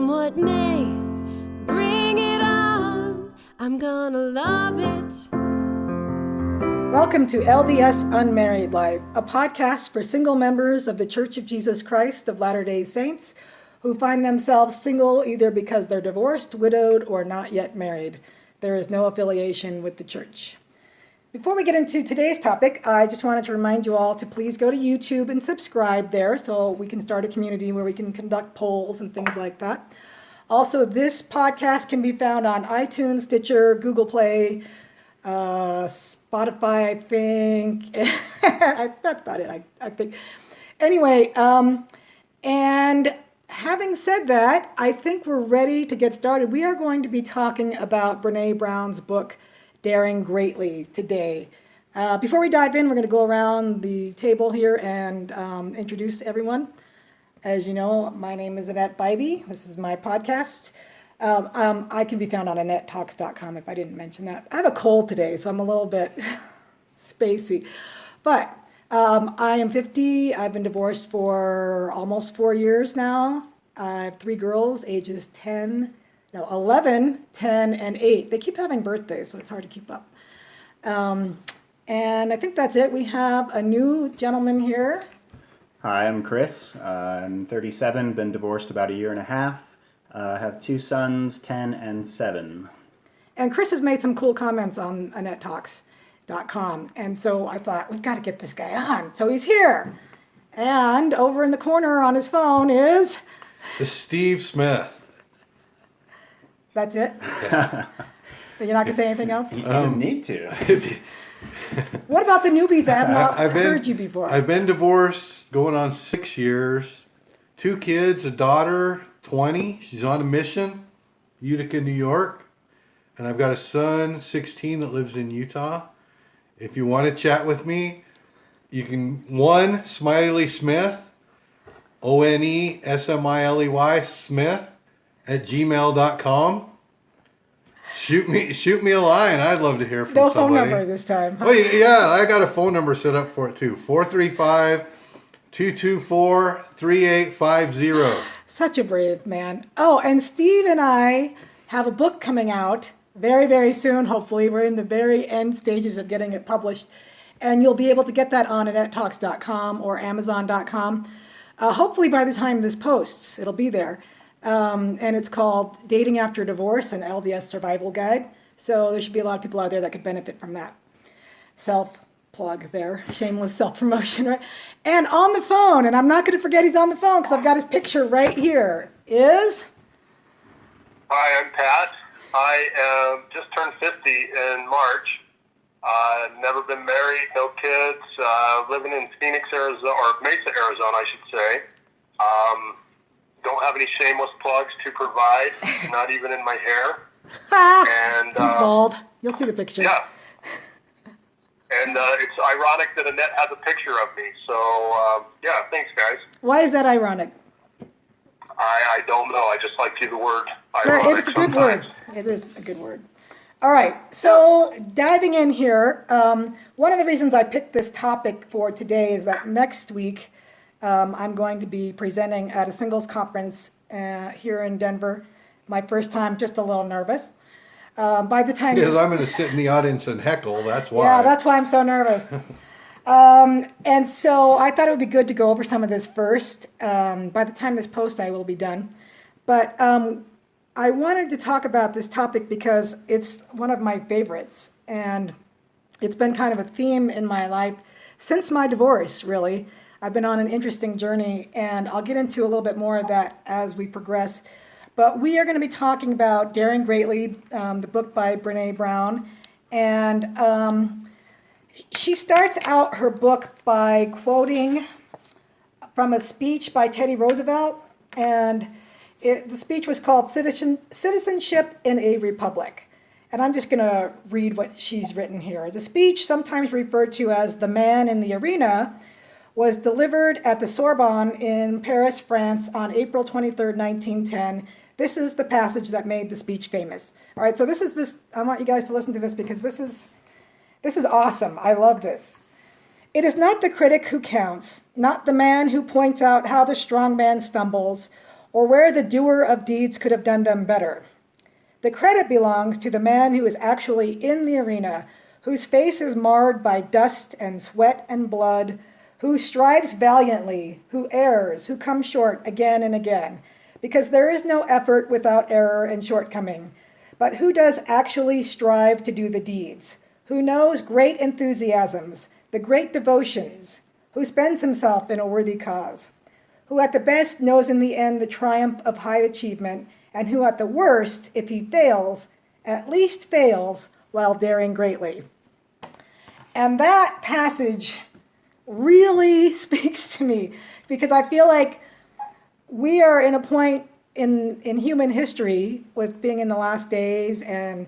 Come what may, bring it on. I'm gonna love it. Welcome to LDS Unmarried Life, a podcast for single members of the Church of Jesus Christ of Latter-day Saints who find themselves single either because they're divorced, widowed, or not yet married. There is no affiliation with the church. Before we get into today's topic, I just wanted to remind you all to please go to YouTube and subscribe there so we can start a community where we can conduct polls and things like that. Also, this podcast can be found on iTunes, Stitcher, Google Play, Spotify, I think. That's about it, I think. Anyway, and having said that, I think we're ready to get started. We are going to be talking about Brene Brown's book, Daring Greatly, today. Before we dive in, we're going to go around the table here and introduce everyone. As you know, my name is Annette Bybee. This is my podcast. I can be found on AnnetteTalks.com if I didn't mention that. I have a cold today, so I'm a little bit spacey. But I am 50. I've been divorced for almost 4 years now. I have 3 girls, ages 11, 10, and 8. They keep having birthdays, so it's hard to keep up. And I think that's it. We have a new gentleman here. Hi, I'm Chris. I'm 37, been divorced about 1.5 years. Have 2 sons, 10 and 7. And Chris has made some cool comments on AnnetteTalks.com. And so I thought, we've got to get this guy on. So he's here. And over in the corner on his phone is... Steve Smith. That's it? Yeah. You're not going to say anything else? He doesn't need to. What about the newbies? I have not heard you before. I've been divorced going on 6 years. 2 kids, a daughter, 20. She's on a mission, Utica, New York. And I've got a son, 16, that lives in Utah. If you want to chat with me, you can, Smiley Smith, ONESMILEY Smith, @gmail.com. Shoot me a line. I'd love to hear from somebody. No phone number this time. Oh, yeah, I got a phone number set up for it too. 435-224-3850. Such a brave man. Oh, and Steve and I have a book coming out very, very soon, hopefully. We're in the very end stages of getting it published. And you'll be able to get that on AnnetteTalks.com or Amazon.com. Hopefully by the time this posts, it'll be there. And it's called Dating After Divorce, an LDS Survival Guide. So there should be a lot of people out there that could benefit from that. Self-plug there, shameless self-promotion, right? And on the phone, and I'm not going to forget he's on the phone because I've got his picture right here, is... Hi, I'm Pat. I just turned 50 in March. Never been married, no kids, living in Phoenix, Arizona, or Mesa, Arizona, I should say. Don't have any shameless plugs to provide, not even in my hair. And he's bald. You'll see the picture. Yeah. And it's ironic that Annette has a picture of me. So, yeah, thanks, guys. Why is that ironic? I don't know. I just like to use the word ironic. It's a good word. It is a good word. All right. So diving in here, one of the reasons I picked this topic for today is that next week I'm going to be presenting at a singles conference here in Denver. My first time, just a little nervous. By the time because I'm going to sit in the audience and heckle, that's why. Yeah, that's why I'm so nervous. And so I thought it would be good to go over some of this first. By the time this posts, I will be done. But I wanted to talk about this topic because it's one of my favorites. And it's been kind of a theme in my life since my divorce, really. I've been on an interesting journey, and I'll get into a little bit more of that as we progress. But we are going to be talking about Daring Greatly, the book by Brene Brown. And she starts out her book by quoting from a speech by Teddy Roosevelt. And the speech was called Citizenship in a Republic. And I'm just going to read what she's written here. The speech, sometimes referred to as the Man in the Arena, was delivered at the Sorbonne in Paris, France on April 23rd, 1910. This is the passage that made the speech famous. All right, so I want you guys to listen to this because this is awesome. I love this. It is not the critic who counts, not the man who points out how the strong man stumbles, or where the doer of deeds could have done them better. The credit belongs to the man who is actually in the arena, whose face is marred by dust and sweat and blood, who strives valiantly, who errs, who comes short again and again, because there is no effort without error and shortcoming, but who does actually strive to do the deeds, who knows great enthusiasms, the great devotions, who spends himself in a worthy cause, who at the best knows in the end the triumph of high achievement, and who at the worst, if he fails, at least fails while daring greatly. And that passage really speaks to me, because I feel like we are in a point in human history with being in the last days, and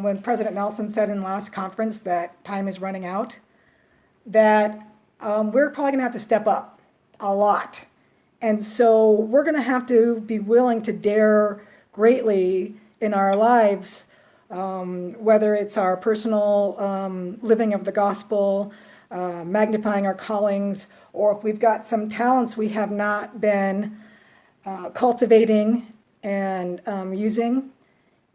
when President Nelson said in the last conference that time is running out, that we're probably going to have to step up a lot. And so we're going to have to be willing to dare greatly in our lives, whether it's our personal living of the gospel, magnifying our callings, or if we've got some talents we have not been cultivating and using.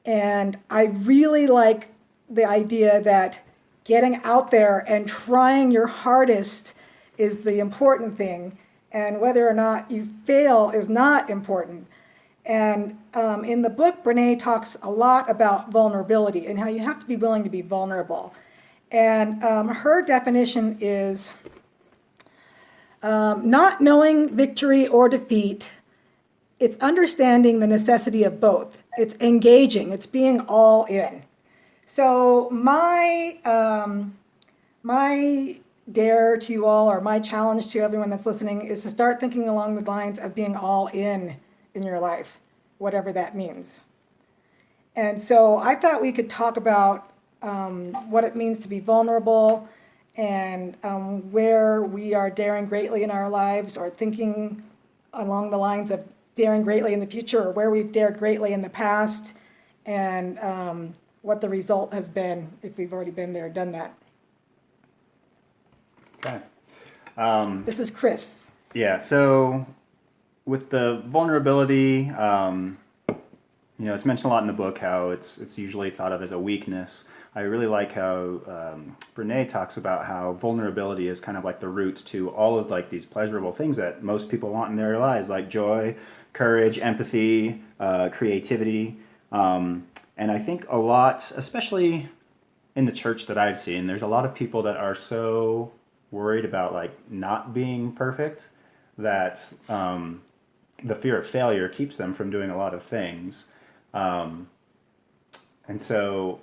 And I really like the idea that getting out there and trying your hardest is the important thing, and whether or not you fail is not important. And in the book, Brene talks a lot about vulnerability and how you have to be willing to be vulnerable. And her definition is not knowing victory or defeat. It's understanding the necessity of both. It's engaging. It's being all in. So my dare to you all, or my challenge to everyone that's listening, is to start thinking along the lines of being all in your life, whatever that means. And so I thought we could talk about what it means to be vulnerable, and where we are daring greatly in our lives, or thinking along the lines of daring greatly in the future, or where we've dared greatly in the past, and what the result has been if we've already been there, done that. Okay. This is Chris. Yeah, so with the vulnerability, it's mentioned a lot in the book how it's usually thought of as a weakness. I really like how Brene talks about how vulnerability is kind of like the root to all of like these pleasurable things that most people want in their lives, like joy, courage, empathy, creativity. And I think a lot, especially in the church that I've seen, there's a lot of people that are so worried about like not being perfect that the fear of failure keeps them from doing a lot of things. And so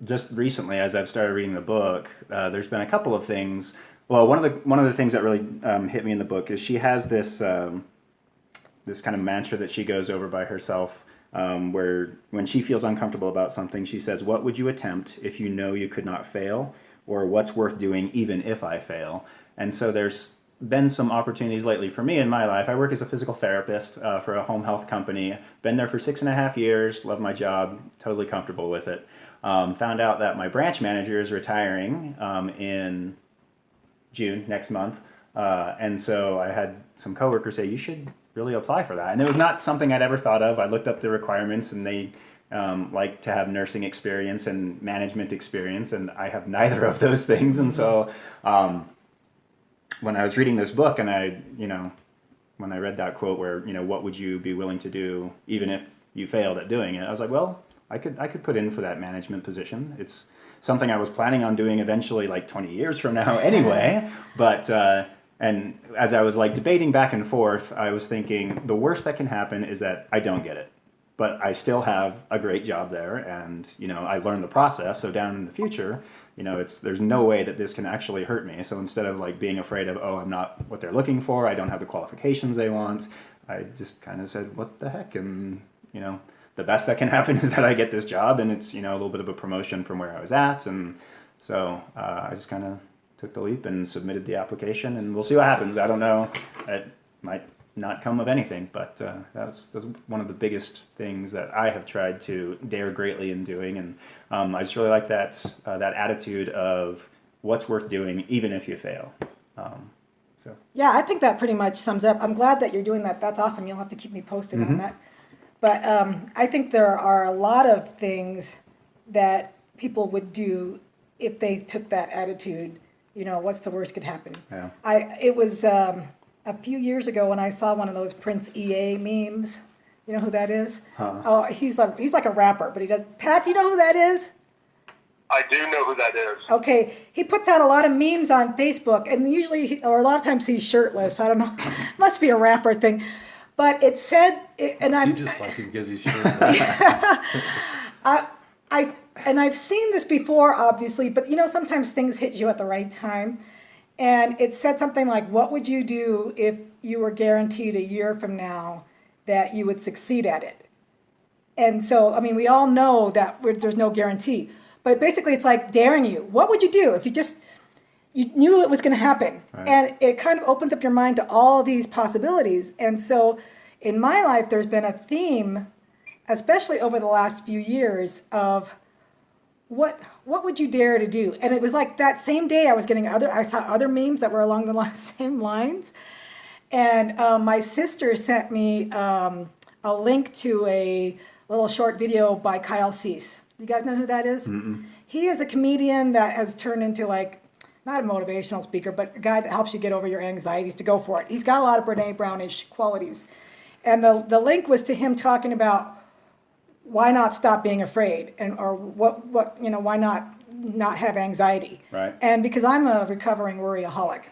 just recently, as I've started reading the book, there's been a couple of things. Well, one of the things that really hit me in the book is she has this this kind of mantra that she goes over by herself, where when she feels uncomfortable about something, she says, "What would you attempt if you know you could not fail? Or what's worth doing even if I fail?" And so there's been some opportunities lately for me in my life. I work as a physical therapist for a home health company. Been there for 6.5 years. Love my job. Totally comfortable with it. Found out that my branch manager is retiring in June next month. And so I had some coworkers say, "You should really apply for that." And it was not something I'd ever thought of. I looked up the requirements, and they like to have nursing experience and management experience, and I have neither of those things. And so when I was reading this book, and when I read that quote where, what would you be willing to do even if you failed at doing it, I was like, well, I could put in for that management position. It's something I was planning on doing eventually, like 20 years from now anyway. But and as I was like debating back and forth, I was thinking the worst that can happen is that I don't get it. But I still have a great job there, and I learned the process. So down in the future, there's no way that this can actually hurt me. So instead of like being afraid of, I'm not what they're looking for, I don't have the qualifications they want, I just kind of said, what the heck? And the best that can happen is that I get this job, and it's a little bit of a promotion from where I was at. And so I just kind of took the leap and submitted the application, and we'll see what happens. I don't know. It might not come of anything, but that's one of the biggest things that I have tried to dare greatly in doing. And I just really like that attitude of what's worth doing even if you fail. So Yeah, I think that pretty much sums it up. I'm glad that you're doing that. That's awesome. You'll have to keep me posted on that. But I think there are a lot of things that people would do if they took that attitude. You know, what's the worst could happen? yeah. It was a few years ago when I saw one of those Prince EA memes. You know who that is? Huh. Oh, he's like a rapper, but he does. Pat, do you know who that is? I do know who that is. Okay, he puts out a lot of memes on Facebook, and usually, or a lot of times, he's shirtless. I don't know, must be a rapper thing. But it said, and You I'm, just like him because he's short. and I've seen this before, obviously, but you know, sometimes things hit you at the right time. And it said something like, "What would you do if you were guaranteed a year from now that you would succeed at it?" And so, I mean, we all know that there's no guarantee. But basically, it's like daring you. What would you do if you knew it was going to happen? Right. And it kind of opens up your mind to all these possibilities. And so, in my life, there's been a theme, especially over the last few years, of what would you dare to do? And it was like that same day I saw other memes that were along the same lines. And my sister sent me a link to a little short video by Kyle Cease. You guys know who that is? He is a comedian that has turned into not a motivational speaker, but a guy that helps you get over your anxieties to go for it. He's got a lot of Brene Brownish qualities. And the link was to him talking about why not stop being afraid, or why not have anxiety. Right. And because I'm a recovering worryaholic.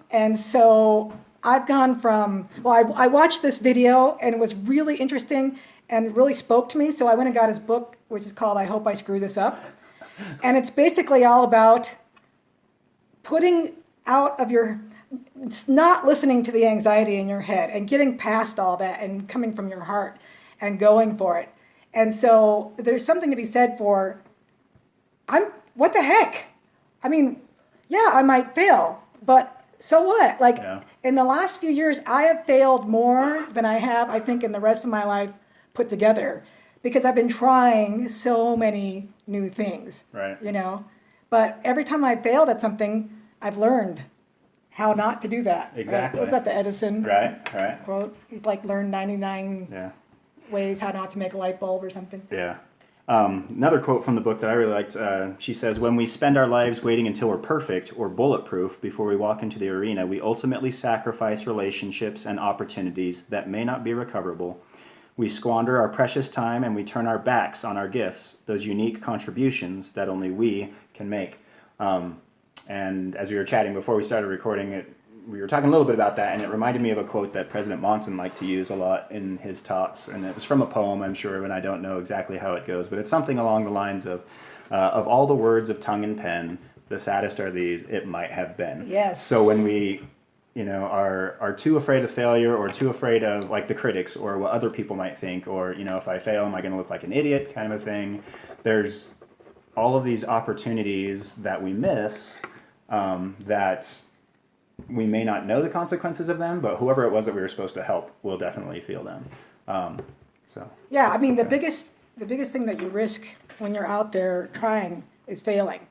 And so I've gone from, I watched this video and it was really interesting and really spoke to me. So I went and got his book, which is called I Hope I Screw This Up. And it's basically all about putting out of not listening to the anxiety in your head and getting past all that and coming from your heart and going for it. And so there's something to be said for, what the heck? I mean, yeah, I might fail, but so what? Yeah. In the last few years, I have failed more than I have, I think, in the rest of my life put together, because I've been trying so many new things. Right. You know, but every time I failed at something, I've learned how not to do that. Exactly. Was that the Edison Right. quote? He's learned 99 Yeah. ways how not to make a light bulb or something. Yeah. Another quote from the book that I really liked, she says, "When we spend our lives waiting until we're perfect or bulletproof before we walk into the arena, we ultimately sacrifice relationships and opportunities that may not be recoverable. We squander our precious time and we turn our backs on our gifts, those unique contributions that only we can make." And as we were chatting before we started recording, we were talking a little bit about that, and it reminded me of a quote that President Monson liked to use a lot in his talks, and it was from a poem, I'm sure, and I don't know exactly how it goes, but it's something along the lines of all the words of tongue and pen, the saddest are these, it might have been. Yes. So when we are too afraid of failure, or too afraid of the critics or what other people might think, or if I fail, am I going to look like an idiot kind of a thing, there's all of these opportunities that we miss, that we may not know the consequences of them, but whoever it was that we were supposed to help will definitely feel them. Yeah, I mean, the biggest thing that you risk when you're out there trying is failing.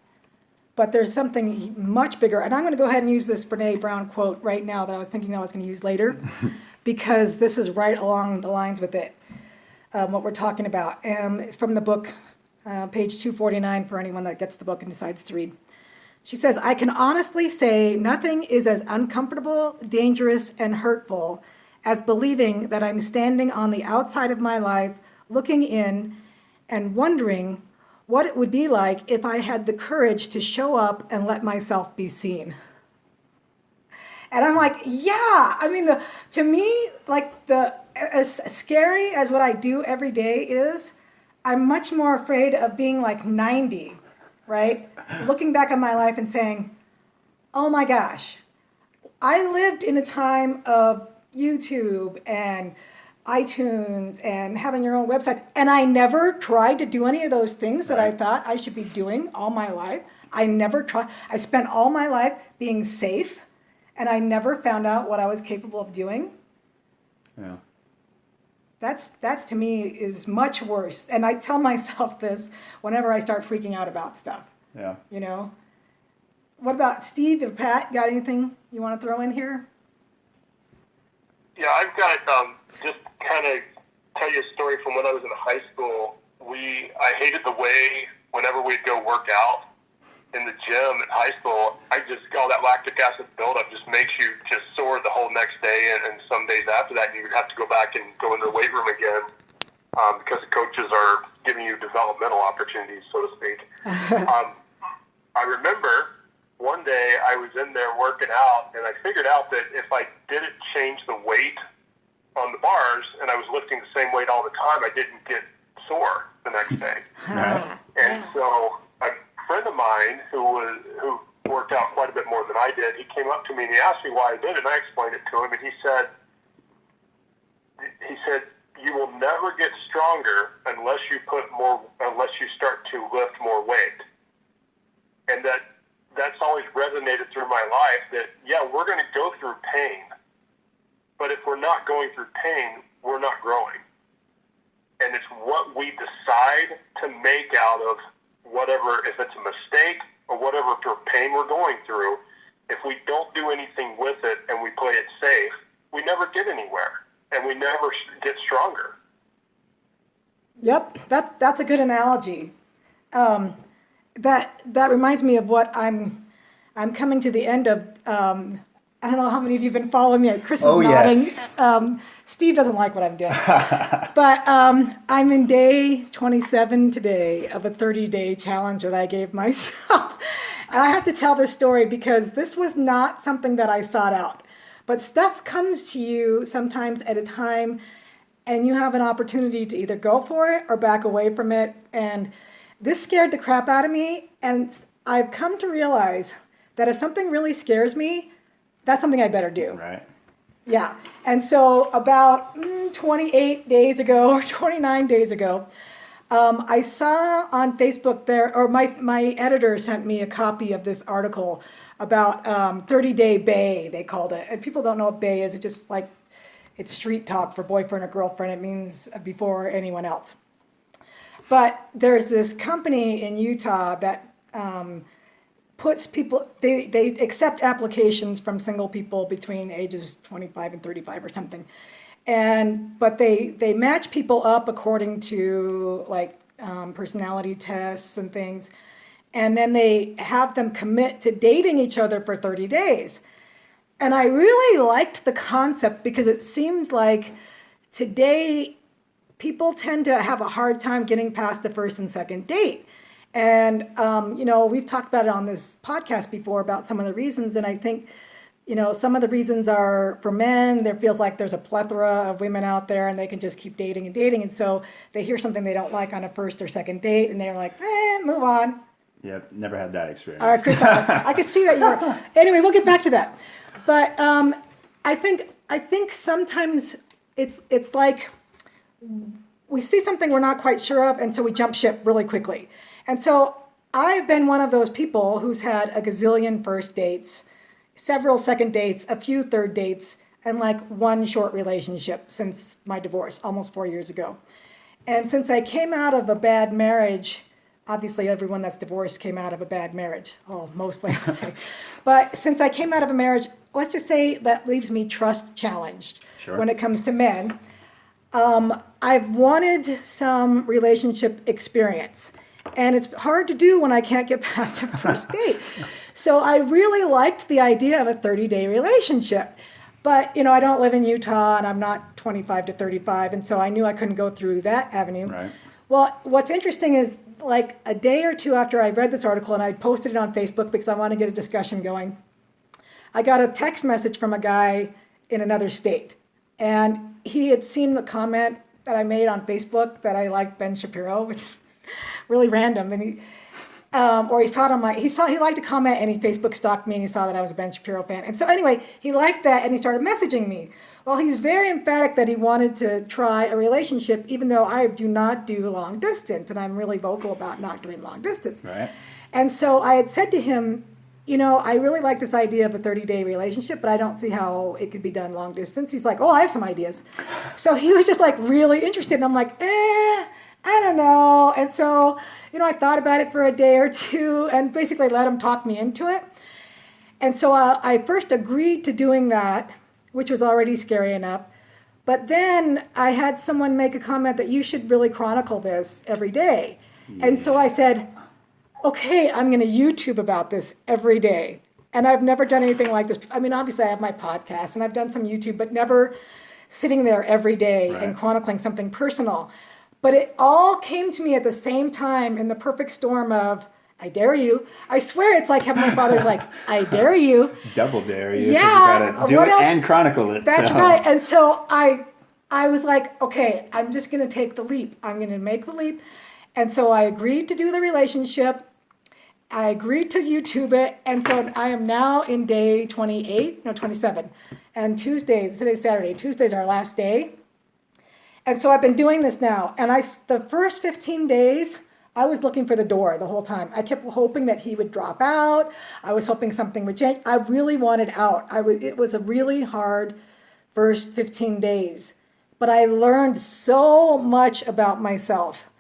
But there's something much bigger, and I'm going to go ahead and use this Brene Brown quote right now that I was thinking I was going to use later, because this is right along the lines with it, what we're talking about. From the book, page 249, for anyone that gets the book and decides to read. She says, "I can honestly say nothing is as uncomfortable, dangerous, and hurtful as believing that I'm standing on the outside of my life, looking in and wondering what it would be like if I had the courage to show up and let myself be seen." And I'm like, yeah, I mean, to me, as scary as what I do every day is, I'm much more afraid of being 90, right? Looking back on my life and saying, oh my gosh, I lived in a time of YouTube and iTunes and having your own website, and I never tried to do any of those things that I thought I should be doing all my life. I never tried. I spent all my life being safe, and I never found out what I was capable of doing. Yeah. That's to me is much worse. And I tell myself this whenever I start freaking out about stuff. Yeah. what about Steve or Pat? Got anything you want to throw in here? Yeah, I've got just kind of tell you a story from when I was in high school. I hated the way whenever we'd go work out in the gym at high school, all that lactic acid buildup just makes you just sore the whole next day, and some days after that you would have to go back and go into the weight room again because the coaches are giving you developmental opportunities, so to speak. I remember one day I was in there working out, and I figured out that if I didn't change the weight on the bars and I was lifting the same weight all the time, I didn't get sore the next day. Right. And so a friend of mine who worked out quite a bit more than I did, he came up to me and he asked me why I did it, and I explained it to him, and he said, you will never get stronger unless you start to lift more weight. And that's always resonated through my life, that, yeah, we're going to go through pain, but if we're not going through pain, we're not growing. And it's what we decide to make out of whatever, if it's a mistake or whatever pain we're going through. If we don't do anything with it and we play it safe, we never get anywhere, and we never get stronger. Yep, that's a good analogy. That reminds me of what I'm coming to the end of. I don't know how many of you have been following me. Chris is nodding. Yes. Steve doesn't like what I'm doing. But I'm in day 27 today of a 30-day challenge that I gave myself. And I have to tell this story because this was not something that I sought out. But stuff comes to you sometimes at a time, and you have an opportunity to either go for it or back away from it. And this scared the crap out of me. And I've come to realize that if something really scares me, that's something I better do. Right. Yeah. And so about 28 days ago or 29 days ago, I saw on Facebook my editor sent me a copy of this article about 30-day bae, they called it. And people don't know what bae is. It's just like, it's street talk for boyfriend or girlfriend. It means before anyone else. But there's this company in Utah that puts people, they accept applications from single people between ages 25 and 35 or something. But they match people up according to like personality tests and things. And then they have them commit to dating each other for 30 days. And I really liked the concept because it seems like today people tend to have a hard time getting past the first and second date. And, we've talked about it on this podcast before about some of the reasons. And I think, some of the reasons are for men, there feels like there's a plethora of women out there and they can just keep dating and dating. And so they hear something they don't like on a first or second date and they're like, move on. Yep, never had that experience. All right, Chris, I could see that you were. Anyway, we'll get back to that. But I think sometimes it's like we see something we're not quite sure of, and so we jump ship really quickly. And so I've been one of those people who's had a gazillion first dates, several second dates, a few third dates, and like one short relationship since my divorce almost 4 years ago. And since I came out of a bad marriage, obviously everyone that's divorced came out of a bad marriage. Oh, mostly, I would say. But since I came out of a marriage, let's just say that leaves me trust challenged when it comes to men. I've wanted some relationship experience. And it's hard to do when I can't get past a first date. So I really liked the idea of a 30-day relationship. But, I don't live in Utah and I'm not 25 to 35. And so I knew I couldn't go through that avenue. Right. Well, what's interesting is like a day or two after I read this article and I posted it on Facebook because I want to get a discussion going, I got a text message from a guy in another state. And he had seen the comment that I made on Facebook that I liked Ben Shapiro, which really random, and he saw it on he liked to comment and he Facebook stalked me and he saw that I was a Ben Shapiro fan. And so anyway, he liked that and he started messaging me. Well, he's very emphatic that he wanted to try a relationship, even though I do not do long distance, and I'm really vocal about not doing long distance. Right. And so I had said to him, I really like this idea of a 30-day relationship, but I don't see how it could be done long distance. He's like, I have some ideas. So he was just like really interested, and I'm like, I I don't know. And so, I thought about it for a day or two and basically let him talk me into it. And so I first agreed to doing that, which was already scary enough. But then I had someone make a comment that you should really chronicle this every day. And so I said, okay, I'm going to YouTube about this every day. And I've never done anything like this. I mean, obviously I have my podcast and I've done some YouTube, but never sitting there every day and chronicling something personal. But it all came to me at the same time in the perfect storm of, I dare you. I swear it's like Heavenly Father's like, I dare you. Double dare you. 'Cause Yeah. you gotta do it and chronicle it. That's so. right. And so I was like, okay, I'm just going to take the leap. I'm going to make the leap. And so I agreed to do the relationship. I agreed to YouTube it. And so I am now in day 27. And today's Saturday. Tuesday's our last day. And so I've been doing this now. And the first 15 days, I was looking for the door the whole time. I kept hoping that he would drop out. I was hoping something would change. I really wanted out. It was a really hard first 15 days. But I learned so much about myself.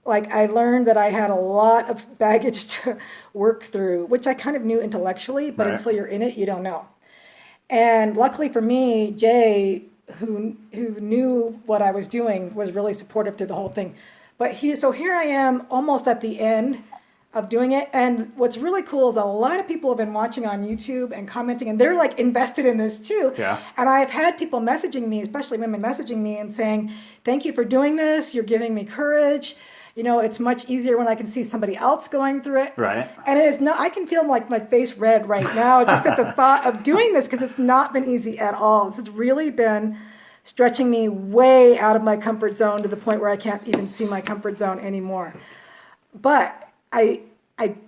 Like I learned that I had a lot of baggage to work through, which I kind of knew intellectually, but until you're in it, you don't know. And luckily for me, Jay, who knew what I was doing, was really supportive through the whole thing. But so here I am almost at the end of doing it. And what's really cool is a lot of people have been watching on YouTube and commenting, and they're like invested in this too. Yeah. And I've had people messaging me, especially women messaging me and saying, thank you for doing this. You're giving me courage. It's much easier when I can see somebody else going through it. Right. And it is not, I can feel like my face red right now just at the thought of doing this, because it's not been easy at all. This has really been stretching me way out of my comfort zone to the point where I can't even see my comfort zone anymore. But I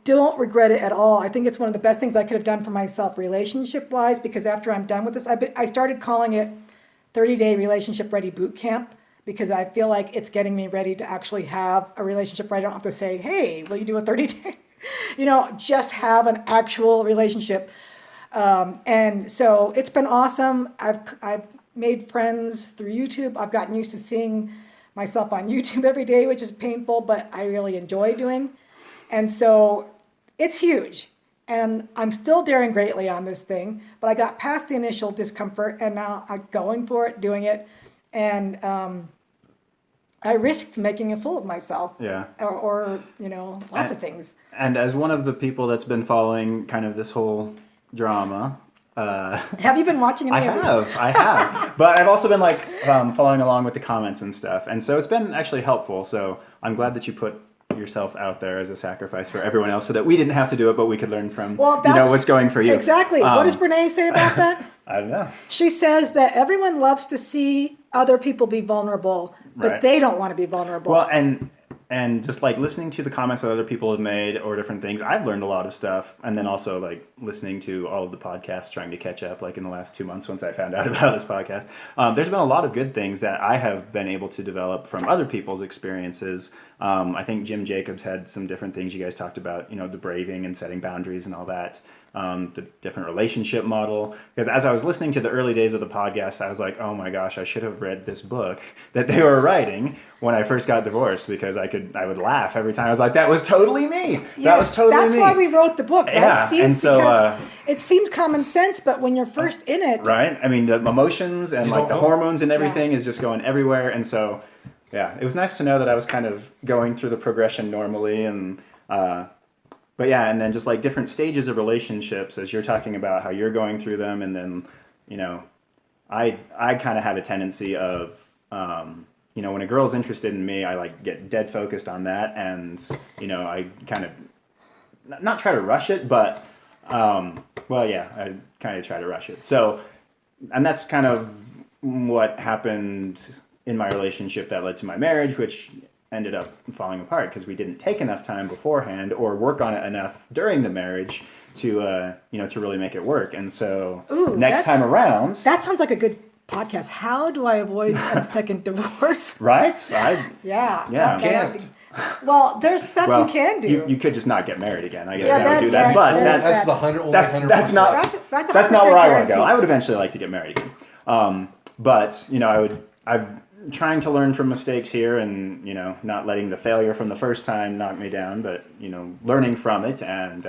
don't regret it at all. I think it's one of the best things I could have done for myself relationship-wise, because after I'm done with this, I started calling it 30-day relationship ready boot camp, because I feel like it's getting me ready to actually have a relationship where I don't have to say, hey, will you do a 30-day? Just have an actual relationship. And so it's been awesome. I've made friends through YouTube. I've gotten used to seeing myself on YouTube every day, which is painful, but I really enjoy doing. And so it's huge. And I'm still daring greatly on this thing, but I got past the initial discomfort and now I'm going for it, doing it. And I risked making a fool of myself. Yeah. Or lots of things. And as one of the people that's been following kind of this whole drama. Have you been watching any of it? I have. But I've also been following along with the comments and stuff. And so it's been actually helpful. So I'm glad that you put yourself out there as a sacrifice for everyone else so that we didn't have to do it, but we could learn from what's going for you. Exactly. What does Brene say about that? I don't know. She says that everyone loves to see other people be vulnerable, but they don't want to be vulnerable. Well, and just listening to the comments that other people have made or different things, I've learned a lot of stuff. And then also listening to all of the podcasts, trying to catch up in the last 2 months once I found out about this podcast. There's been a lot of good things that I have been able to develop from other people's experiences. I think Jim Jacobs had some different things you guys talked about, the braving and setting boundaries and all that. The different relationship model. Because as I was listening to the early days of the podcast, I was like, oh my gosh, I should have read this book that they were writing when I first got divorced, because I would laugh every time. I was like, that was totally me. Yes, that was totally that's me. Why we wrote the book, right, yeah. Steve? And so, because it seems common sense, but when you're first in it. Right? I mean, the emotions and the hormones and everything is just going everywhere. And so, yeah, it was nice to know that I was kind of going through the progression normally and but yeah, and then just different stages of relationships as you're talking about how you're going through them. And then, I kind of have a tendency of, when a girl's interested in me, I get dead focused on that. And, I kind of not try to rush it, but, I kind of try to rush it. So, and that's kind of what happened in my relationship that led to my marriage, which ended up falling apart because we didn't take enough time beforehand or work on it enough during the marriage to to really make it work. And so next time around, that sounds like a good podcast. How do I avoid a second divorce? Right? Yeah. Well, there's stuff you can do. You could just not get married again. I guess I would do that. But that's the 100. That's not where I want to go. I would eventually like to get married again. But I've trying to learn from mistakes here, and not letting the failure from the first time knock me down, but learning from it, and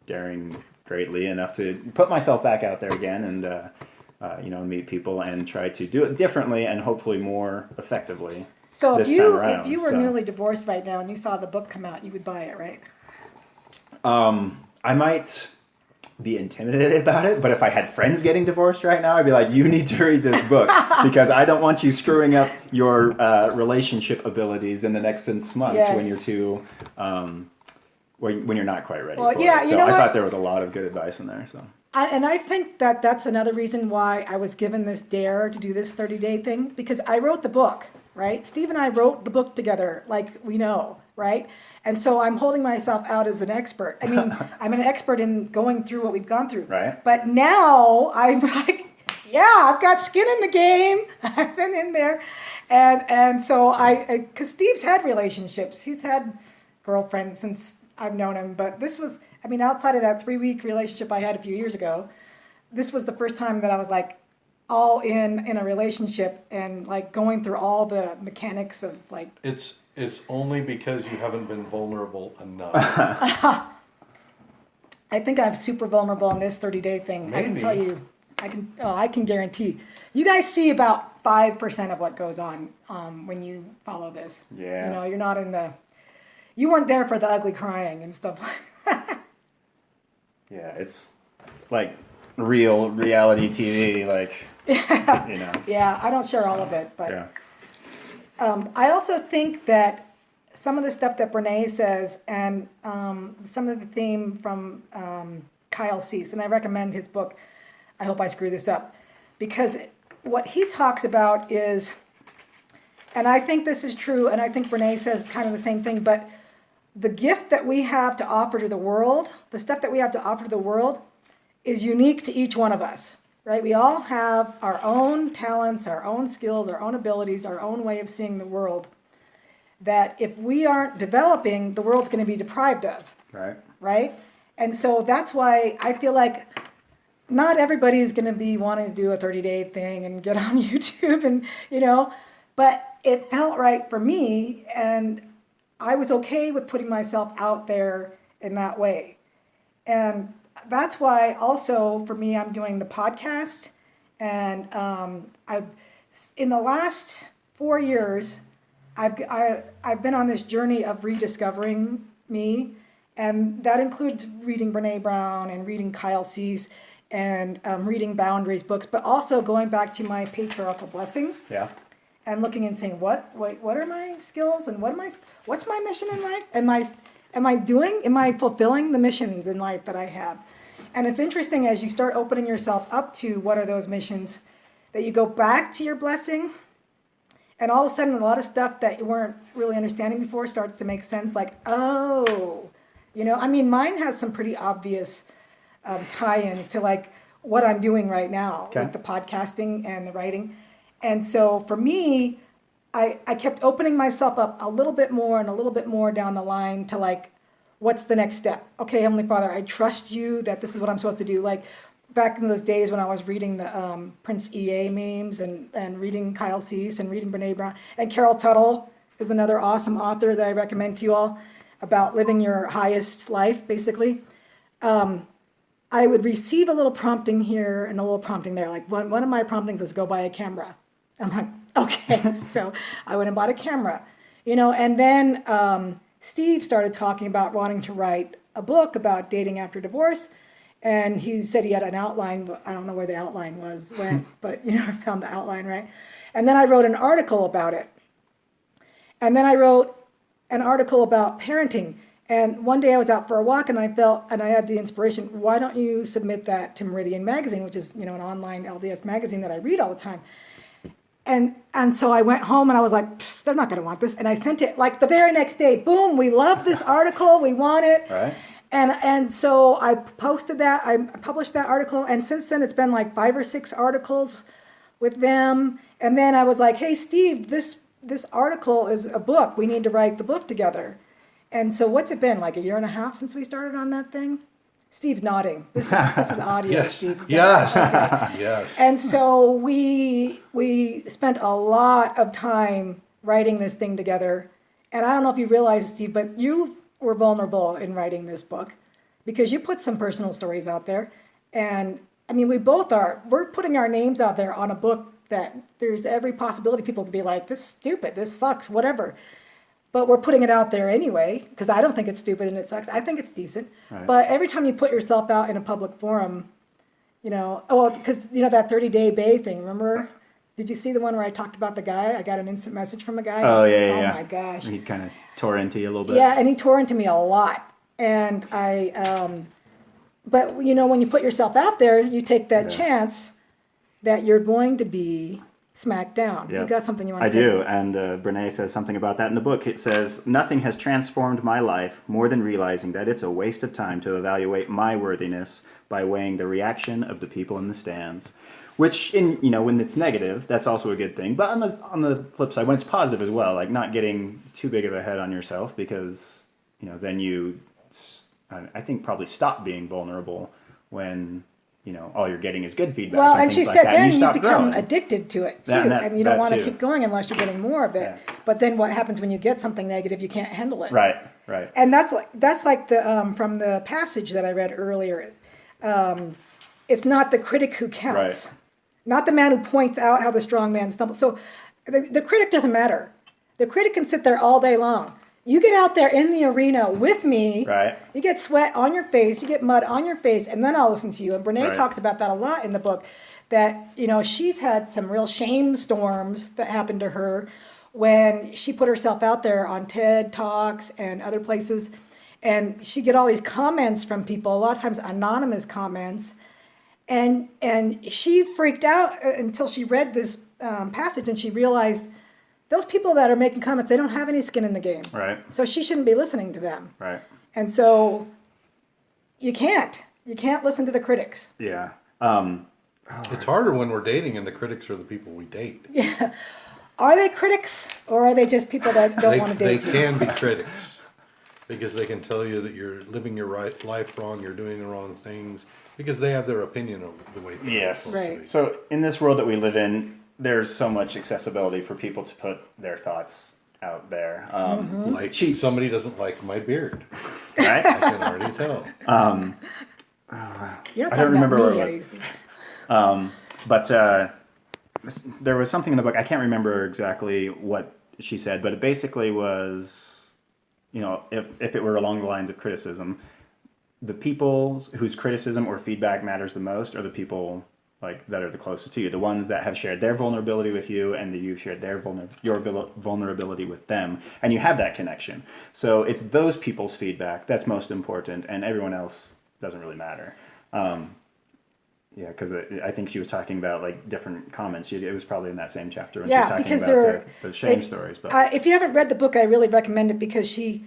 daring greatly enough to put myself back out there again, and meet people and try to do it differently and hopefully more effectively. So this time around. if you were newly divorced right now and you saw the book come out, you would buy it, right? I might be intimidated about it, but if I had friends getting divorced right now, I'd be like, you need to read this book because I don't want you screwing up your relationship abilities in the next 6 months when you're too when you're not quite ready for it. So I thought there was a lot of good advice in there. So I think that that's another reason why I was given this dare to do this 30-day thing, because I wrote the book, right? Steve and I wrote the book together, like we know, right? And so I'm holding myself out as an expert. I mean, I'm an expert in going through what we've gone through. Right. But now I'm like, yeah, I've got skin in the game. I've been in there. And so because Steve's had relationships. He's had girlfriends since I've known him. But this was, outside of that 3-week relationship I had a few years ago, this was the first time that I was like all in a relationship and like going through all the mechanics of like. It's only because you haven't been vulnerable enough. I think I'm super vulnerable on this 30-day thing. Maybe. I can tell you, I can guarantee. You guys see about 5% of what goes on when you follow this. Yeah. You're not you weren't there for the ugly crying and stuff like that. Yeah, it's like real reality TV, like, Yeah, I don't share all of it, but. Yeah. I also think that some of the stuff that Brene says and some of the theme from Kyle Cease, and I recommend his book, I hope I screw this up, because what he talks about is, and I think this is true, and I think Brene says kind of the same thing, but the gift that we have to offer to the world, the stuff that we have to offer to the world is unique to each one of us. Right? We all have our own talents, our own skills, our own abilities, our own way of seeing the world that if we aren't developing, the world's going to be deprived of. Right. Right? And so that's why I feel like not everybody is going to be wanting to do a 30-day thing and get on YouTube and, but it felt right for me, and I was okay with putting myself out there in that way. And that's why also for me, I'm doing the podcast, and I've in the last 4 years, I've been on this journey of rediscovering me, and that includes reading Brene Brown and reading Kyle Cease and reading Boundaries books, but also going back to my patriarchal blessing. Yeah. And looking and saying, what are my skills and what's my mission in life? Am I fulfilling the missions in life that I have? And it's interesting as you start opening yourself up to what are those missions, that you go back to your blessing, and all of a sudden a lot of stuff that you weren't really understanding before starts to make sense. Like, mine has some pretty obvious tie-ins to like what I'm doing right now with the podcasting and the writing. And so for me, I kept opening myself up a little bit more and a little bit more down the line to like, what's the next step? Okay, Heavenly Father, I trust you that this is what I'm supposed to do. Like back in those days when I was reading the Prince EA memes and reading Kyle Cease and reading Brene Brown. And Carol Tuttle is another awesome author that I recommend to you all about living your highest life, basically. I would receive a little prompting here and a little prompting there. Like one of my promptings was go buy a camera. I'm like, okay. So I went and bought a camera, and then Steve started talking about wanting to write a book about dating after divorce. And he said he had an outline, but I don't know where the outline went, but I found the outline, right? And then I wrote an article about it. And then I wrote an article about parenting. And one day I was out for a walk and I had the inspiration, why don't you submit that to Meridian Magazine, which is, an online LDS magazine that I read all the time. And so I went home and I was like, they're not going to want this. And I sent it like the very next day. Boom, we love this article. We want it. Right. And so I posted that. I published that article. And since then, it's been like 5 or 6 articles with them. And then I was like, hey, Steve, this article is a book. We need to write the book together. And so what's it been, like a year and a half since we started on that thing? Steve's nodding. This is audio, Yes. Steve. Yes. Okay. Yes. And so we spent a lot of time writing this thing together. And I don't know if you realize, Steve, but you were vulnerable in writing this book because you put some personal stories out there. And I mean, we both are. We're putting our names out there on a book that there's every possibility people could be like, this is stupid, this sucks, whatever. But we're putting it out there anyway, because I don't think it's stupid and it sucks. I think it's decent. Right. But every time you put yourself out in a public forum, because, that 30-day bay thing, remember? Did you see the one where I talked about the guy? I got an instant message from a guy. Oh, yeah. Oh, my gosh. He kind of tore into you a little bit. Yeah, and he tore into me a lot. And but, when you put yourself out there, you take that chance that you're going to be smacked down. Yeah. You got something you want to I say? do, and Brene says something about that in the book. It says, "Nothing has transformed my life more than realizing that it's a waste of time to evaluate my worthiness by weighing the reaction of the people in the stands." Which, when it's negative, that's also a good thing. But on the flip side, when it's positive as well, like not getting too big of a head on yourself, because then you, I think, probably stop being vulnerable when all you're getting is good feedback. Well, and and she things like said that, and then you you stop become growing. addicted to it too, And you don't that want to too. keep going unless you're getting more of it. Yeah. But then what happens when you get something negative? You can't handle it. Right. And that's like the from the passage that I read earlier. It's not the critic who counts, Right. not the man who points out how the strong man stumbles. So the critic doesn't matter. The critic can sit there all day long. You get out there in the arena with me. Right. You get sweat on your face, you get mud on your face, and then I'll listen to you. And Brene Right. talks about that a lot in the book, that, she's had some real shame storms that happened to her when she put herself out there on TED Talks and other places. And she'd get all these comments from people, a lot of times anonymous comments. And she freaked out until she read this passage and she realized those people that are making comments, they don't have any skin in the game. Right. So she shouldn't be listening to them. Right. And so you can't listen to the critics. Yeah. It's harder when we're dating and the critics are the people we date. Yeah. Are they critics or are they just people that don't want to They date you? can be critics because they can tell you that you're living your life wrong, you're doing the wrong things, because they have their opinion of the way things are supposed to Right. be. So in this world that we live in, there's so much accessibility for people to put their thoughts out there. Like somebody doesn't like my beard. Right? I can already tell. You're not I talking don't remember about what me, it was. are you, Steve? But there was something in the book, I can't remember exactly what she said, but it basically was, if it were along the lines of criticism, the people whose criticism or feedback matters the most are the people that are the closest to you, the ones that have shared their vulnerability with you, and that you've shared your vulnerability with them, and you have that connection. So it's those people's feedback that's most important, and everyone else doesn't really matter. Yeah, because I think she was talking about different comments. It was probably in that same chapter when she was talking because about the shame stories. But if you haven't read the book, I really recommend it because she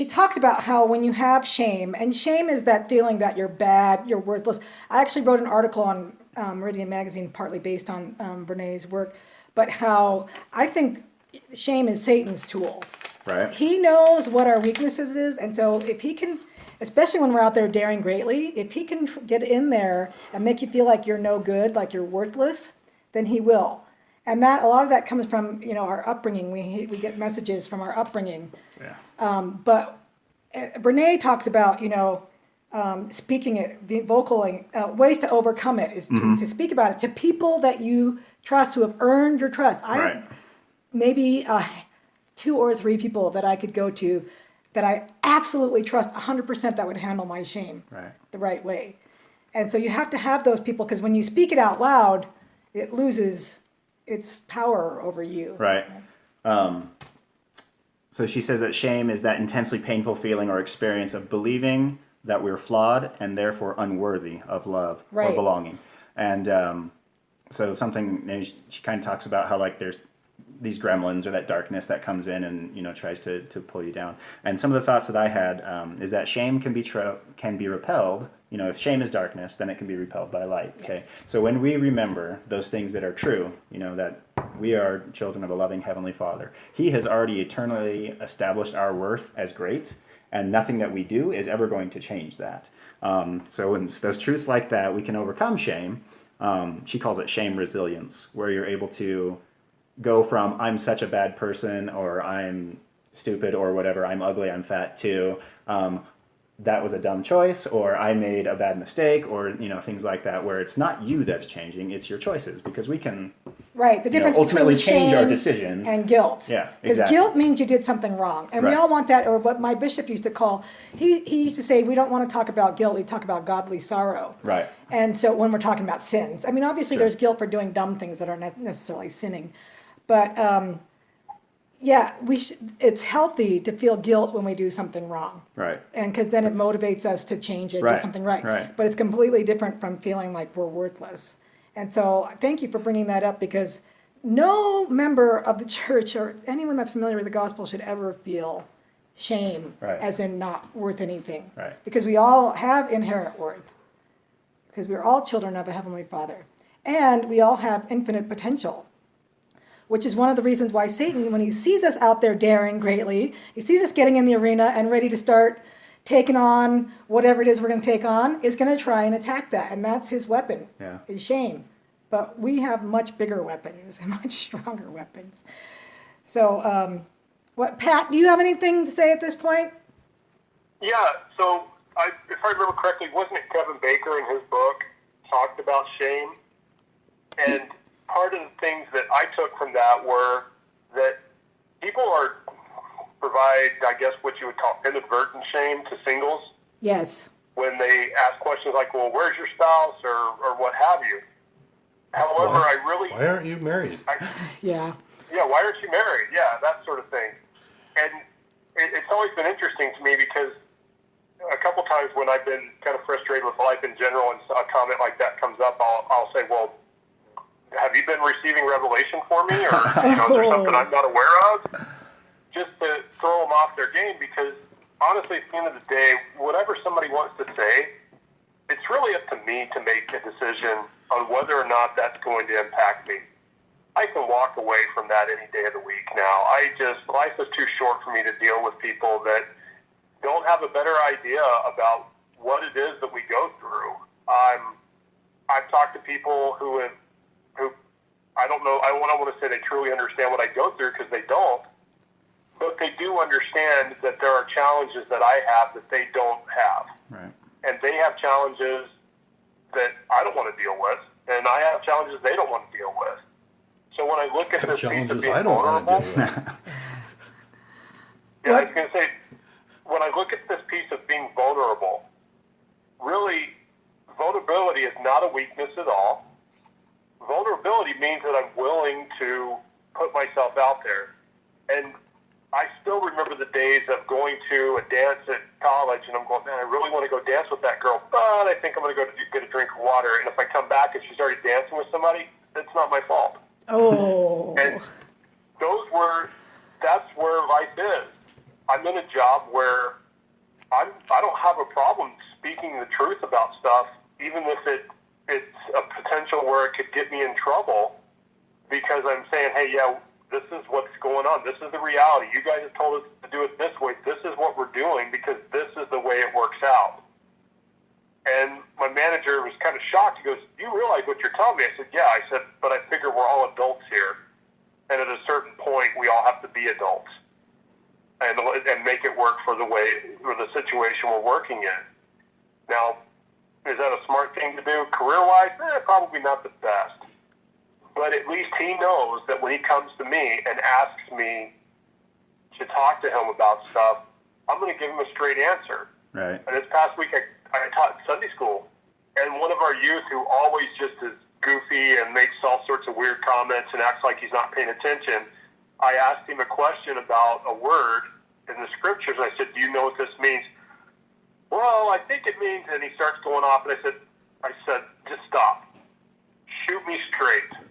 talks about how when you have shame, and shame is that feeling that you're bad, you're worthless. I actually wrote an article on Meridian Magazine, partly based on Brene's work, but how I think shame is Satan's tool. right, He knows what our weaknesses is, and so if he can, especially when we're out there daring greatly, if he can get in there and make you feel like you're no good, like you're worthless, then he will. And that a lot of that comes from our upbringing. We get messages from our upbringing. yeah, But Brene talks about speaking it, vocally, ways to overcome it is to speak about it to people that you trust, who have earned your trust. I right, have maybe 2 or 3 people that I could go to that I absolutely trust 100% that would handle my shame right. the right way. And so you have to have those people, because when you speak it out loud, it loses its power over you. Right. So she says that shame is that intensely painful feeling or experience of believing that we're flawed and therefore unworthy of love or Right. belonging. And so she kind of talks about how there's these gremlins or that darkness that comes in and tries to pull you down. And some of the thoughts that I had is that shame can be repelled. If shame is darkness, then it can be repelled by light. Okay. Yes. So when we remember those things that are true, that we are children of a loving Heavenly Father, He has already eternally established our worth as great, and nothing that we do is ever going to change that. So when those truths like that, we can overcome shame. She calls it shame resilience, where you're able to go from I'm such a bad person, or I'm stupid, or whatever, I'm ugly, I'm fat, to that was a dumb choice, or I made a bad mistake, or things like that, where it's not you that's changing, it's your choices, because we can Right, the difference ultimately between change our shame decisions. and guilt. Yeah, Because exactly. guilt means you did something wrong. And we Right. all want that, or what my bishop used to call, he used to say, we don't want to talk about guilt, we talk about godly sorrow. Right. And so when we're talking about sins, I mean, obviously Sure. there's guilt for doing dumb things that aren't necessarily sinning. But yeah, it's healthy to feel guilt when we do something wrong. Right. And because then it That's- motivates us to change it, do Right, something right. right. But it's completely different from feeling like we're worthless. And so thank you for bringing that up, because no member of the church or anyone that's familiar with the gospel should ever feel shame, Right. as in not worth anything. Right. Because we all have inherent worth, because we're all children of a Heavenly Father. And we all have infinite potential, which is one of the reasons why Satan, when he sees us out there daring greatly, he sees us getting in the arena and ready to start taking on whatever it is we're going to take on, is going to try and attack that. And that's his weapon, Yeah. is shame. But we have much bigger weapons and much stronger weapons. So, Pat, do you have anything to say at this point? Yeah, so if I remember correctly, wasn't it Kevin Baker in his book talked about shame? And part of the things that I took from that were that people provide, I guess, what you would call inadvertent shame to singles Yes. when they ask questions like, well, where's your spouse, or what have you. However, Why aren't you married? Yeah. Yeah, why aren't you married? Yeah, that sort of thing. And it's always been interesting to me, because a couple times when I've been kind of frustrated with life in general and a comment like that comes up, I'll say, well, have you been receiving revelation for me? Or is there something I'm not aware of? Just to throw them off their game, because honestly, at the end of the day, whatever somebody wants to say, it's really up to me to make a decision on whether or not that's going to impact me. I can walk away from that any day of the week now. Life is too short for me to deal with people that don't have a better idea about what it is that we go through. I've talked to people who I don't know, I don't want to say they truly understand what I go through, because they don't, but they do understand that there are challenges that I have that they don't have. Right. And they have challenges that I don't want to deal with, and I have challenges they don't want to deal with. So when I look at this piece of Challenges being I don't want vulnerable, to deal with. yeah, I was going to say, when I look at this piece of being vulnerable, really, vulnerability is not a weakness at all. Vulnerability means that I'm willing to put myself out there. And I still remember the days of going to a dance at college, and I'm going, man, I really want to go dance with that girl, but I think I'm going to go get a drink of water. And if I come back and she's already dancing with somebody, it's not my fault. Oh. And that's where life is. I'm in a job where I don't have a problem speaking the truth about stuff, even if it's a potential where it could get me in trouble, because I'm saying, hey, yeah, this is what's going on. This is the reality. You guys have told us to do it this way. This is what we're doing, because this is the way it works out. And my manager was kind of shocked. He goes, do you realize what you're telling me? I said, yeah. I said, but I figure we're all adults here. And at a certain point, we all have to be adults and make it work for the situation we're working in. Now, is that a smart thing to do career-wise? Probably not the best. But at least he knows that when he comes to me and asks me to talk to him about stuff, I'm going to give him a straight answer. Right. And this past week, I taught Sunday school, and one of our youth who always just is goofy and makes all sorts of weird comments and acts like he's not paying attention, I asked him a question about a word in the scriptures, and I said, do you know what this means? Well, I think it means, and he starts going off, and I said, just stop. Shoot me straight.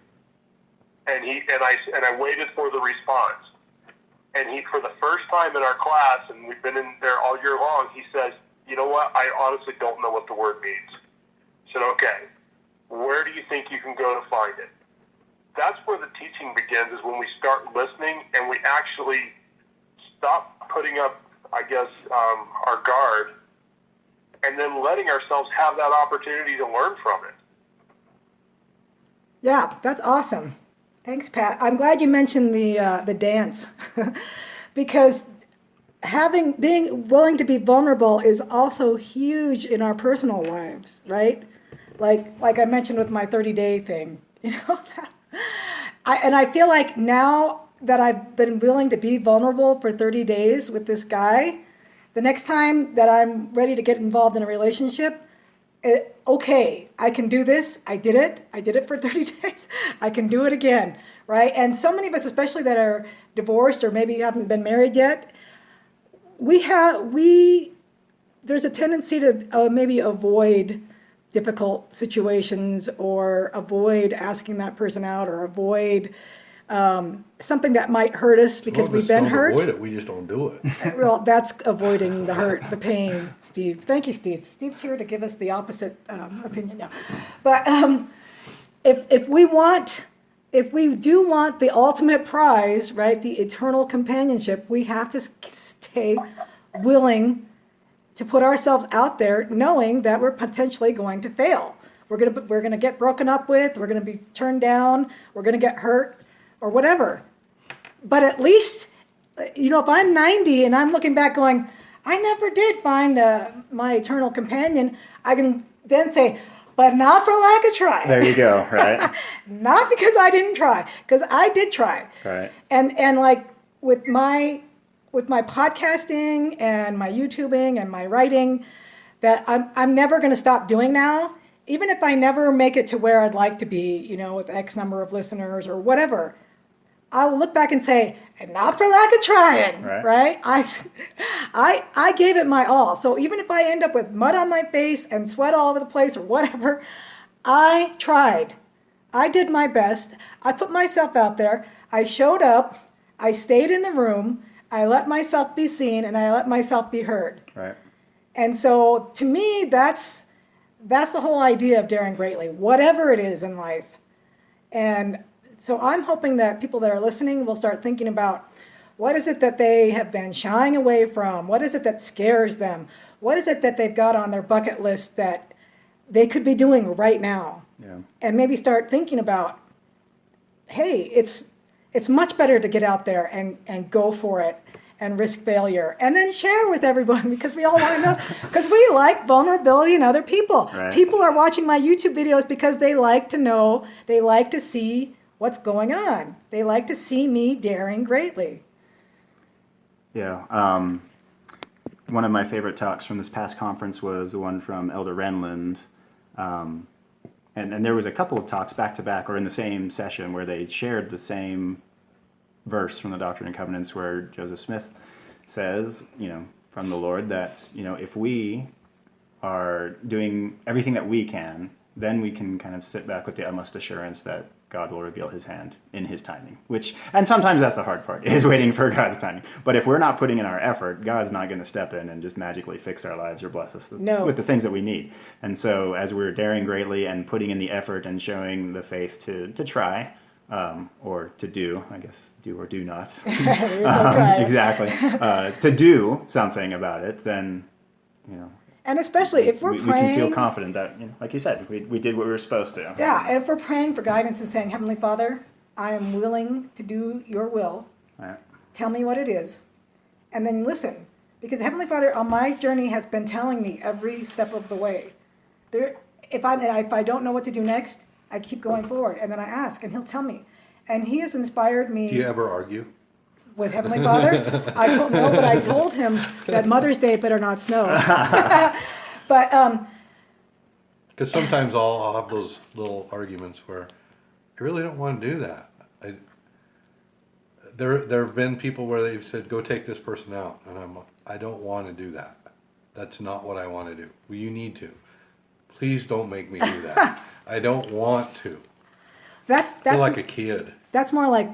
And I waited for the response. And he, for the first time in our class, and we've been in there all year long, he says, you know what, I honestly don't know what the word means. I said, okay, where do you think you can go to find it? That's where the teaching begins, is when we start listening and we actually stop putting up our guard, and then letting ourselves have that opportunity to learn from it. Yeah, that's awesome. Thanks, Pat. I'm glad you mentioned the dance because being willing to be vulnerable is also huge in our personal lives, right? Like I mentioned with my 30-day thing, you know. I feel like now that I've been willing to be vulnerable for 30 days with this guy, the next time that I'm ready to get involved in a relationship, okay, I can do this. I did it for 30 days. I can do it again, right? And so many of us, especially that are divorced or maybe haven't been married yet, there's a tendency to maybe avoid difficult situations or avoid asking that person out or avoid something that might hurt us because we've been hurt. Avoid it. We just don't do it. Well, that's avoiding the hurt, the pain, Steve. Thank you, Steve. Steve's here to give us the opposite opinion now. But if we do want the ultimate prize, right, the eternal companionship, we have to stay willing to put ourselves out there knowing that we're potentially going to fail. We're going to get broken up with, we're going to be turned down, we're going to get hurt or whatever. But at least, you know, if I'm 90 and I'm looking back going, I never did find my eternal companion, I can then say, but not for lack of trying. There you go, right? Not because I didn't try, because I did try. Right. And like with my podcasting and my YouTubing and my writing that I'm never going to stop doing now, even if I never make it to where I'd like to be, you know, with X number of listeners or whatever, I'll look back and say, and not for lack of trying, right? I gave it my all. So even if I end up with mud on my face and sweat all over the place or whatever, I tried. I did my best. I put myself out there. I showed up. I stayed in the room. I let myself be seen and I let myself be heard. Right. And so to me, that's the whole idea of daring greatly, whatever it is in life. And so I'm hoping that people that are listening will start thinking about what is it that they have been shying away from? What is it that scares them? What is it that they've got on their bucket list that they could be doing right now? Yeah. And maybe start thinking about, hey, it's much better to get out there and go for it and risk failure and then share with everyone because we all want to know, because we like vulnerability in other people. Right. People are watching my YouTube videos because they like to know, they like to see what's going on. They like to see me daring greatly. Yeah. One of my favorite talks from this past conference was the one from Elder Renland. And there was a couple of talks back to back or in the same session where they shared the same verse from the Doctrine and Covenants where Joseph Smith says, you know, from the Lord that, you know, if we are doing everything that we can, then we can kind of sit back with the utmost assurance that God will reveal his hand in his timing, and sometimes that's the hard part, is waiting for God's timing. But if we're not putting in our effort, God's not going to step in and just magically fix our lives or bless us with the things that we need. And so as we're daring greatly and putting in the effort and showing the faith to try, or to do, I guess, do or do not, exactly, to do something about it, then, you know, and especially if we're praying, we can feel confident that, you know, like you said, we did what we were supposed to. Yeah, and if we're praying for guidance and saying, Heavenly Father, I am willing to do your will. Right. Tell me what it is. And then listen. Because Heavenly Father, on my journey, has been telling me every step of the way. If I don't know what to do next, I keep going forward. And then I ask, and he'll tell me. And he has inspired me. Do you ever argue? With Heavenly Father? I told him that Mother's Day better not snow. But because sometimes I'll have those little arguments where I really don't want to do that. There have been people where they've said, go take this person out, and I don't want to do that. That's not what I want to do. Well, you need to. Please don't make me do that. I don't want to. That's I feel like a kid. That's more like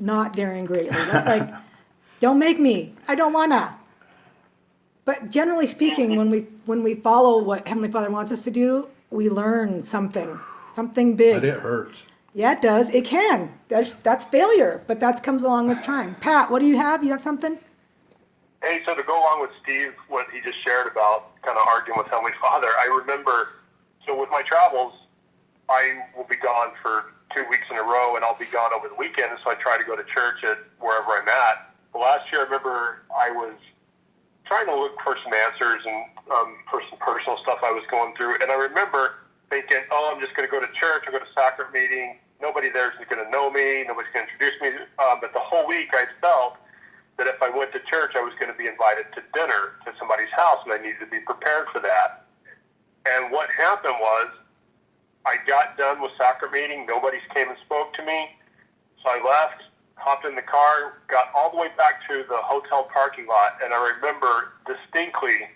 not daring greatly. That's like, don't make me. I don't wanna. But generally speaking, when we follow what Heavenly Father wants us to do, we learn something big. But it hurts. Yeah, it does. It can. That's failure, but that comes along with trying. Pat, what do you have? You have something? Hey, so to go along with Steve, what he just shared about kind of arguing with Heavenly Father, I remember, so with my travels, I will be gone for 2 weeks in a row, and I'll be gone over the weekend, so I try to go to church at wherever I'm at. But last year, I remember I was trying to look for some answers and for some personal stuff I was going through, and I remember thinking, oh, I'm just going to go to church, I'll go to sacrament meeting, nobody there is going to know me, nobody's going to introduce me, but the whole week I felt that if I went to church, I was going to be invited to dinner to somebody's house, and I needed to be prepared for that. And what happened was, I got done with sacrament meeting, nobody came and spoke to me, so I left, hopped in the car, got all the way back to the hotel parking lot, and I remember distinctly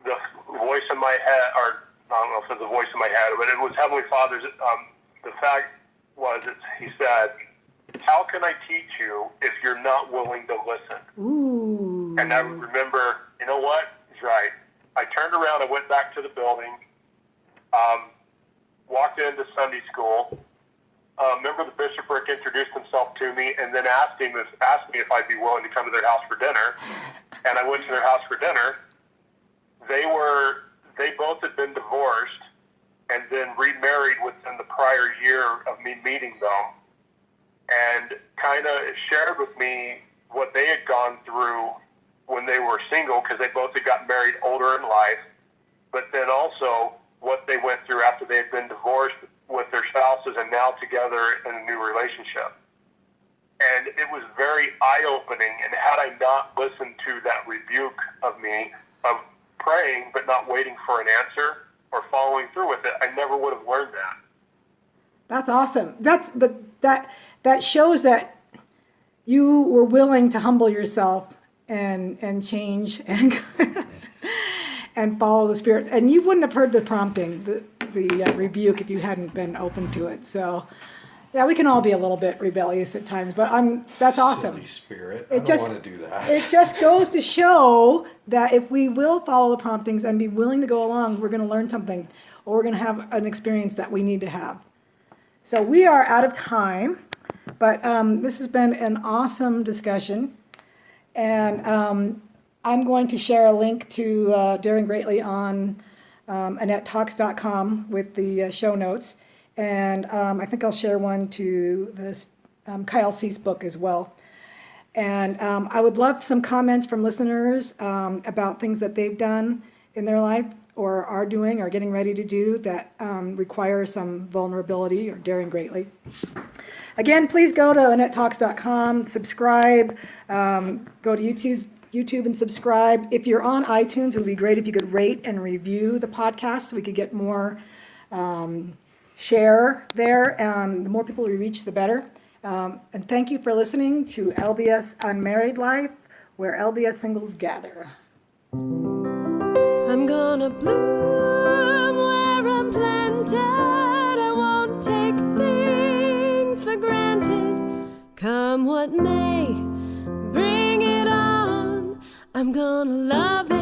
the voice in my head, or I don't know if it was a voice in my head, but it was Heavenly Father's. The fact was, he said, how can I teach you if you're not willing to listen? Ooh. And I remember, you know what? He's right. I turned around, I went back to the building, walked into Sunday school. Remember the bishopric introduced himself to me and then asked me if I'd be willing to come to their house for dinner. And I went to their house for dinner. They both had been divorced and then remarried within the prior year of me meeting them, and kind of shared with me what they had gone through when they were single, because they both had gotten married older in life, but then also what they went through after they had been divorced with their spouses and now together in a new relationship. And it was very eye-opening, and had I not listened to that rebuke of me, of praying but not waiting for an answer or following through with it, I never would have learned that. That's awesome. That shows that you were willing to humble yourself and change and and follow the Spirit. And you wouldn't have heard the prompting, the rebuke, if you hadn't been open to it. So, yeah, we can all be a little bit rebellious at times, but that's awesome. Silly spirit. I don't want to do that. It just goes to show that if we will follow the promptings and be willing to go along, we're going to learn something, or we're going to have an experience that we need to have. So we are out of time, but this has been an awesome discussion. And I'm going to share a link to Daring Greatly on AnnetteTalks.com with the show notes. And I think I'll share one to this Kyle Cease book as well. And I would love some comments from listeners about things that they've done in their life or are doing or getting ready to do that require some vulnerability or daring greatly. Again, please go to AnnetteTalks.com, subscribe, go to YouTube and subscribe. If you're on iTunes, it would be great if you could rate and review the podcast so we could get more share there. The more people we reach, the better. And thank you for listening to LDS Unmarried Life, where LDS singles gather. I'm gonna bloom where I'm planted. I won't take things for granted. Come what may, bring it on. I'm gonna love it.